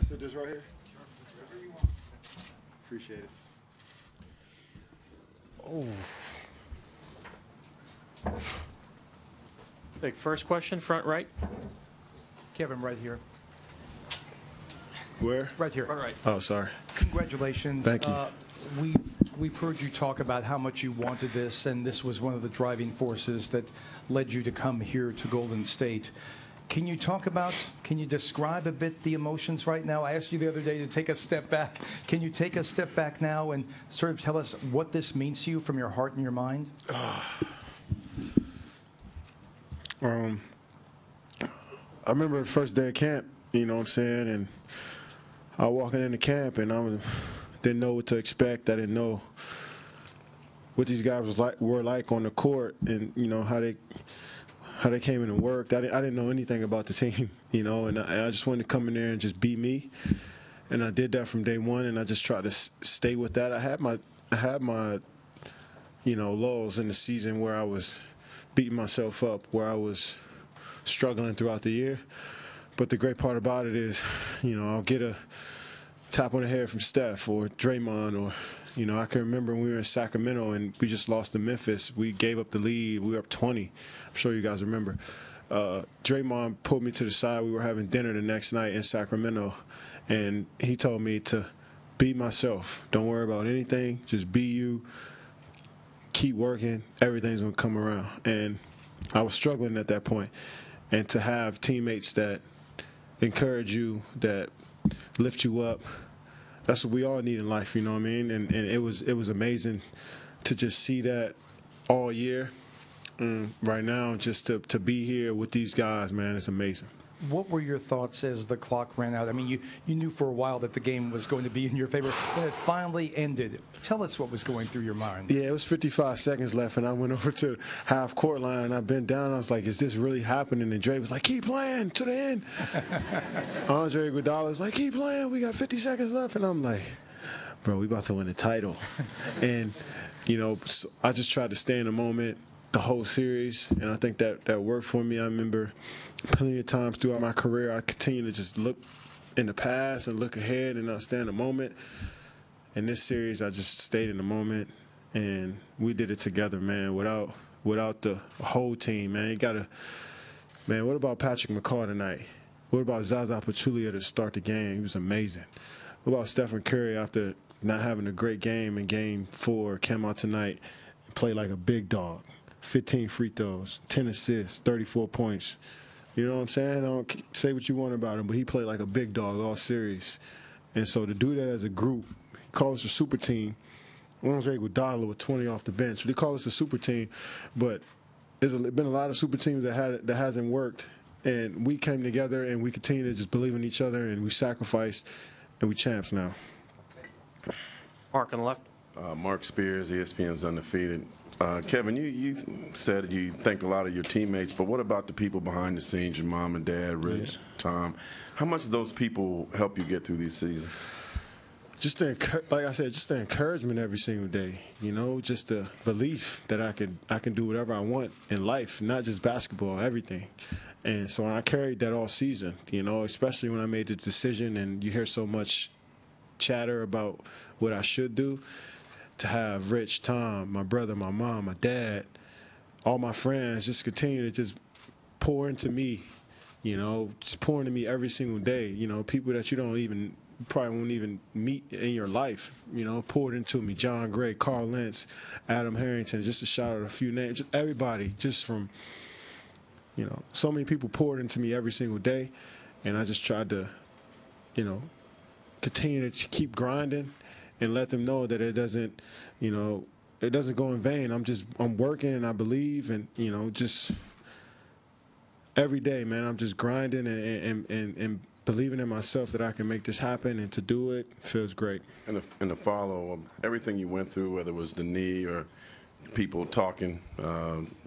Sit this right here? Appreciate it. Oh. Big first question, front right. Kevin, right here. Where? Right here. Front right. Oh, sorry. Congratulations. Thank you. We've heard you talk about how much you wanted this, and this was one of the driving forces that led you to come here to Golden State. Can you describe a bit the emotions right now? I asked you the other day to take a step back. Can you take a step back now and sort of tell us what this means to you from your heart and your mind? I remember the first day of camp, you know what I'm saying, and I was walking into camp and didn't know what to expect. I didn't know what these guys were like on the court, and you know how they came in and worked. I didn't know anything about the team, you know, and I just wanted to come in there and just be me, and I did that from day one, and I just tried to stay with that. I had my you know, lulls in the season where I was beating myself up, where I was struggling throughout the year. But the great part about it is, you know, I'll get a tap on the head from Steph or Draymond, or, you know, I can remember when we were in Sacramento and we just lost to Memphis. We gave up the lead. We were up 20. I'm sure you guys remember. Draymond pulled me to the side. We were having dinner the next night in Sacramento, and he told me to be myself. Don't worry about anything. Just be you. Keep working. Everything's going to come around. And I was struggling at that point. And to have teammates that encourage you, that lift you up, that's what we all need in life, you know what I mean? And it was amazing to just see that all year. And right now, just to be here with these guys, man, it's amazing. What were your thoughts as the clock ran out? I mean, you knew for a while that the game was going to be in your favor. When it finally ended, tell us what was going through your mind. Yeah, it was 55 seconds left, and I went over to half court line, and I bent down. I was like, is this really happening? And Dre was like, keep playing to the end. Andre Iguodala was like, keep playing. We got 50 seconds left. And I'm like, bro, we about to win the title. And, you know, so I just tried to stay in the moment the whole series, and I think that worked for me. I remember plenty of times throughout my career, I continue to just look in the past and look ahead and not stay in the moment. In this series, I just stayed in the moment, and we did it together, man, without the whole team, man. You gotta, man, what about Patrick McCaw tonight? What about Zaza Pachulia to start the game? He was amazing. What about Stephen Curry after not having a great game in Game 4, came out tonight and played like a big dog? 15 free throws, 10 assists, 34 points. You know what I'm saying? I don't say what you want about him, but he played like a big dog all series. And so to do that as a group, he calls us a super team. Andre Iguodala with 20 off the bench. They call us a super team, but there's been a lot of super teams that hasn't worked. And we came together and we continue to just believe in each other, and we sacrificed, and we champs now. Mark on the left. Mark Spears, ESPN's Undefeated. Kevin, you said you thank a lot of your teammates, but what about the people behind the scenes, your mom and dad, Rich, Tom? How much do those people help you get through these seasons? Just like I said, just the encouragement every single day. You know, just the belief that I can do whatever I want in life, not just basketball, everything. And so I carried that all season. You know, especially when I made the decision, and you hear so much chatter about what I should do. To have Rich, Tom, my brother, my mom, my dad, all my friends just continue to just pour into me, you know, just pour into me every single day. You know, people that you probably won't even meet in your life, you know, poured into me. John Gray, Carl Lentz, Adam Harrington, just to shout out a few names. Just everybody, just from, you know, so many people poured into me every single day. And I just tried to, you know, continue to keep grinding and let them know that it doesn't, you know, it doesn't go in vain. I'm working, and I believe, and, you know, just every day, man, I'm just grinding and believing in myself that I can make this happen, and to do it feels great. And to follow everything you went through, whether it was the knee or people talking,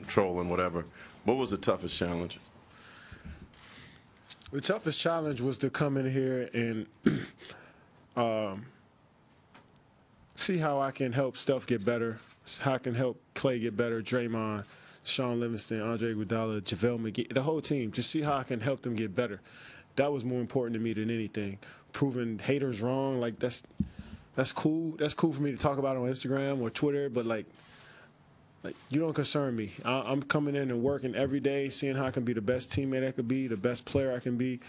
trolling, whatever, what was the toughest challenge? The toughest challenge was to come in here and see how I can help Steph get better, how I can help Clay get better, Draymond, Sean Livingston, Andre Iguodala, JaVale McGee, the whole team. Just see how I can help them get better. That was more important to me than anything. proving haters wrong. Like that's cool. That's cool for me to talk about on Instagram or Twitter, but like you don't concern me. I'm coming in and working every day, seeing how I can be the best teammate I could be, the best player I can be.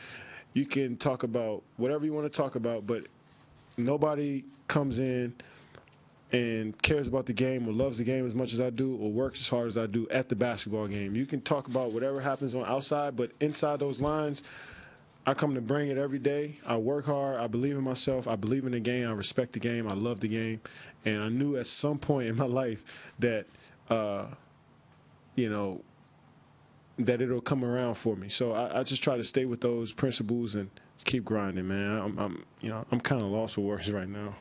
You can talk about whatever you want to talk about, but nobody comes in and cares about the game or loves the game as much as I do or works as hard as I do at the basketball game. You can talk about whatever happens on outside, but inside those lines, I come to bring it every day. I work hard. I believe in myself. I believe in the game. I respect the game. I love the game. And I knew at some point in my life that, you know, that it'll come around for me. So I just try to stay with those principles and keep grinding, man. I'm kind of lost for words right now.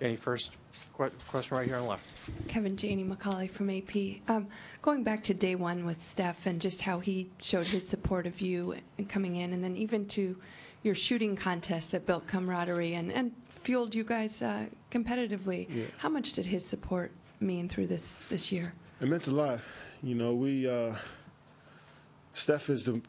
Any first question right here on the left? Kevin, Janie McCauley from AP. Going back to day one with Steph and just how he showed his support of you and coming in, and then even to your shooting contest that built camaraderie and fueled you guys competitively. Yeah. How much did his support mean through this year? It meant a lot. You know, Steph is the.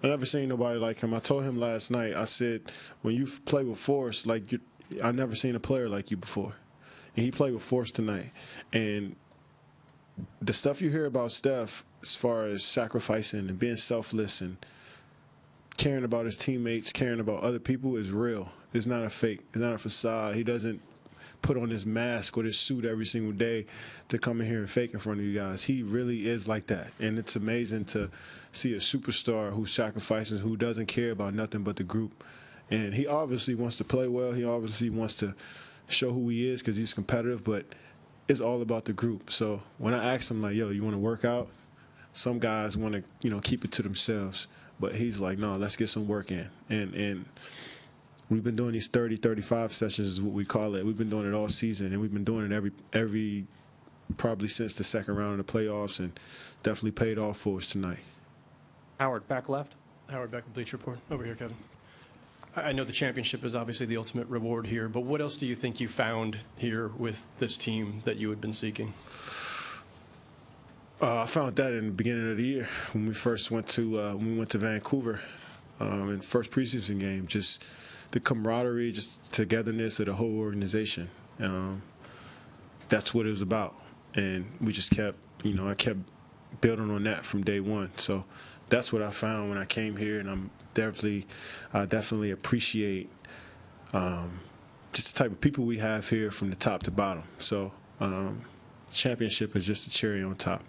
I never seen nobody like him. I told him last night. I said, when you play with force, like I've never seen a player like you before. And he played with force tonight. And the stuff you hear about Steph as far as sacrificing and being selfless and caring about his teammates, caring about other people is real. It's not a fake. It's not a facade. He doesn't put on this mask or this suit every single day to come in here and fake in front of you guys. He really is like that. And it's amazing to see a superstar who sacrifices, who doesn't care about nothing but the group. And he obviously wants to play well. He obviously wants to show who he is because he's competitive, but it's all about the group. So when I asked him, like, yo, you want to work out? Some guys want to, you know, keep it to themselves. But he's like, no, let's get some work in. And we've been doing these 30, 35 sessions is what we call it. We've been doing it all season, and we've been doing it every probably since the second round of the playoffs, and definitely paid off for us tonight. Howard, back left. Howard, back with Bleacher Report. Over here, Kevin. I know the championship is obviously the ultimate reward here, but what else do you think you found here with this team that you had been seeking? I found that in the beginning of the year when we first went to Vancouver in the first preseason game. Just the camaraderie, just togetherness of the whole organization. That's what it was about, and we just kept, you know, I kept building on that from day one. So that's what I found when I came here, and I definitely appreciate just the type of people we have here from the top to bottom. So championship is just a cherry on top.